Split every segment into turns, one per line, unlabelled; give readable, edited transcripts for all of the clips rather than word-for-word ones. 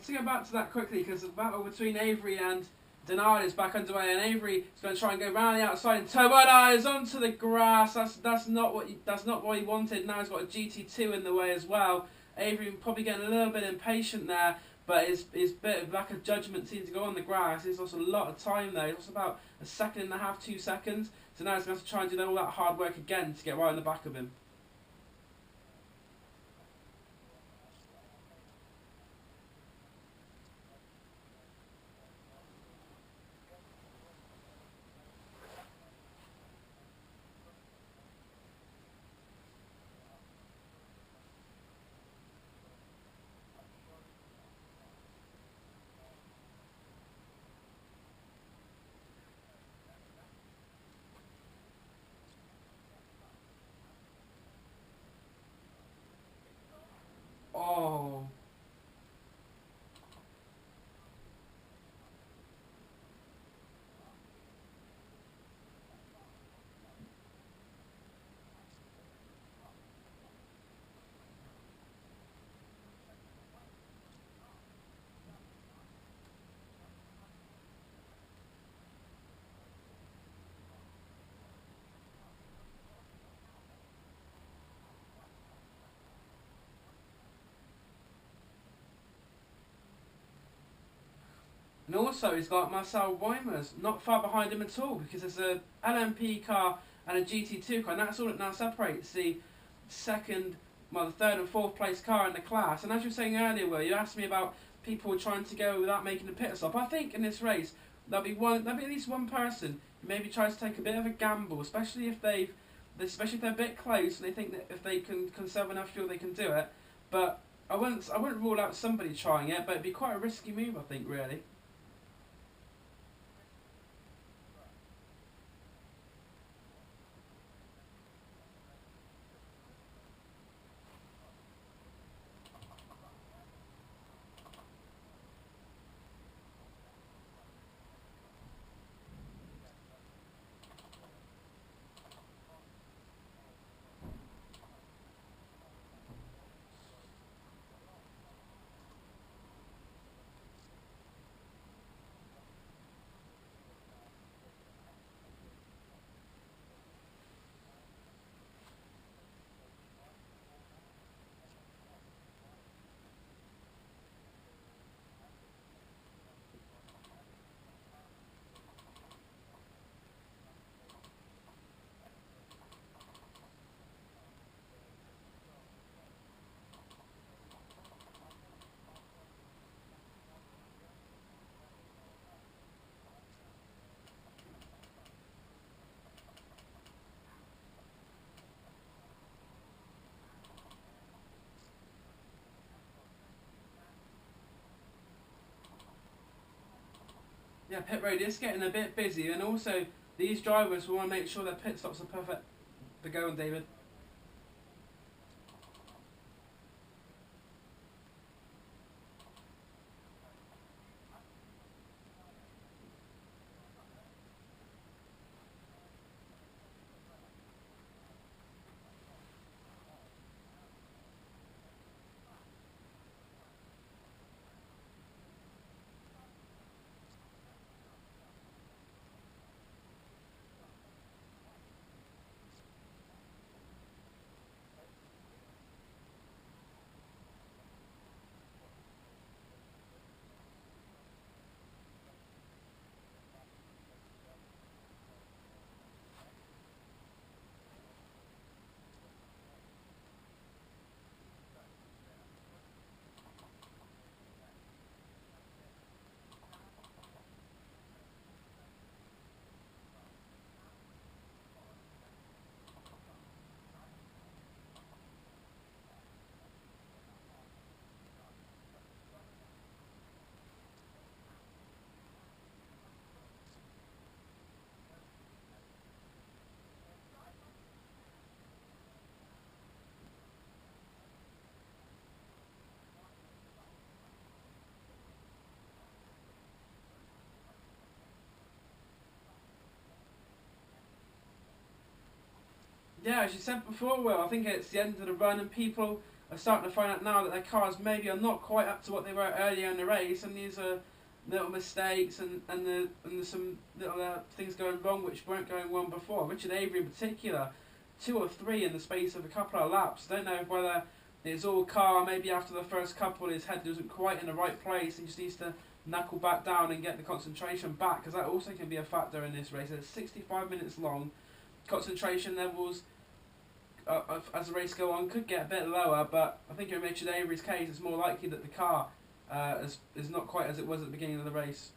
to go back to that quickly because the battle between Avery and Denard is back underway, and Avery is going to try and go round the outside and turbonize onto the grass. That's not what he wanted. Now he's got a GT2 in the way as well. Avery probably getting a little bit impatient there, but his bit of lack of judgment seems to go on the grass. He's lost a lot of time there. He's lost about 1.5 seconds, 2 seconds. So now he's going to have to try and do all that hard work again to get right on the back of him. Oh. And also he's got Marcel Weimers not far behind him at all, because there's a LMP car and a GT2 car, and that's all that now separates the the third and fourth place car in the class. And as you were saying earlier, Will, you asked me about people trying to go without making a pit stop. I think in this race there'll be at least one person who maybe tries to take a bit of a gamble, especially if they're a bit close and they think that if they can conserve enough fuel they can do it. But I wouldn't rule out somebody trying it, but it'd be quite a risky move, I think, really. Yeah, pit road is getting a bit busy, and also these drivers will want to make sure their pit stops are perfect. To go on, David. Yeah, as you said before, Will, I think it's the end of the run, and people are starting to find out now that their cars maybe are not quite up to what they were earlier in the race, and these are little mistakes and there's some little things going wrong which weren't going wrong before. Richard Avery in particular, 2 or 3 in the space of a couple of laps. Don't know whether it's all car, maybe after the first couple his head wasn't quite in the right place, he just needs to knuckle back down and get the concentration back, because that also can be a factor in this race. It's 65 minutes long. Concentration levels as the race go on could get a bit lower, but I think in Richard Avery's case it's more likely that the car is not quite as it was at the beginning of the race.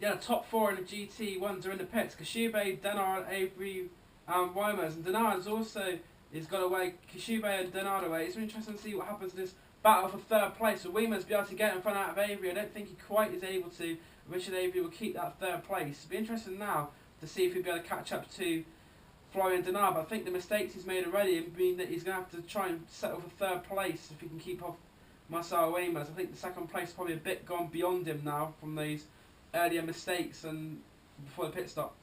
Yeah, the top 4 in the GT1s are in the pits. Kashube, Denard, Avery, Weimers, and Denard's also has got away. Kashube and Denard away. It's interesting to see what happens in this battle for 3rd place. So Weimers be able to get in front out of Avery. I don't think he quite is able to. Richard Avery will keep that 3rd place. It'll be interesting now to see if he'll be able to catch up to Florian Denard. But I think the mistakes he's made already mean that he's going to have to try and settle for 3rd place if he can keep off Marcel Weimers. I think the 2nd place is probably a bit gone beyond him now from these earlier mistakes and before the pit stop.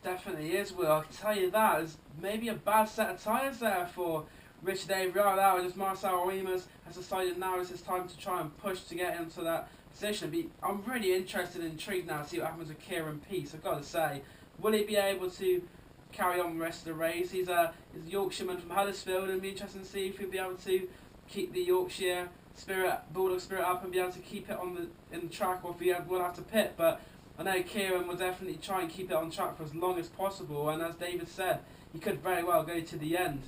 Definitely is, Will. I can tell you that. There's maybe a bad set of tyres there for Richard Avery are out, just Marcel Remus has decided now is his time to try and push to get into that position. I'm really interested and intrigued now to see what happens with Kieran Peace. I've got to say, will he be able to carry on the rest of the race? He's a Yorkshireman from Huddersfield, and it'll be interesting to see if he'll be able to keep the Yorkshire spirit, Bulldog spirit up, and be able to keep it on in the track, or if he will have to pit. But I know Kieran will definitely try and keep it on track for as long as possible, and as David said, he could very well go to the end.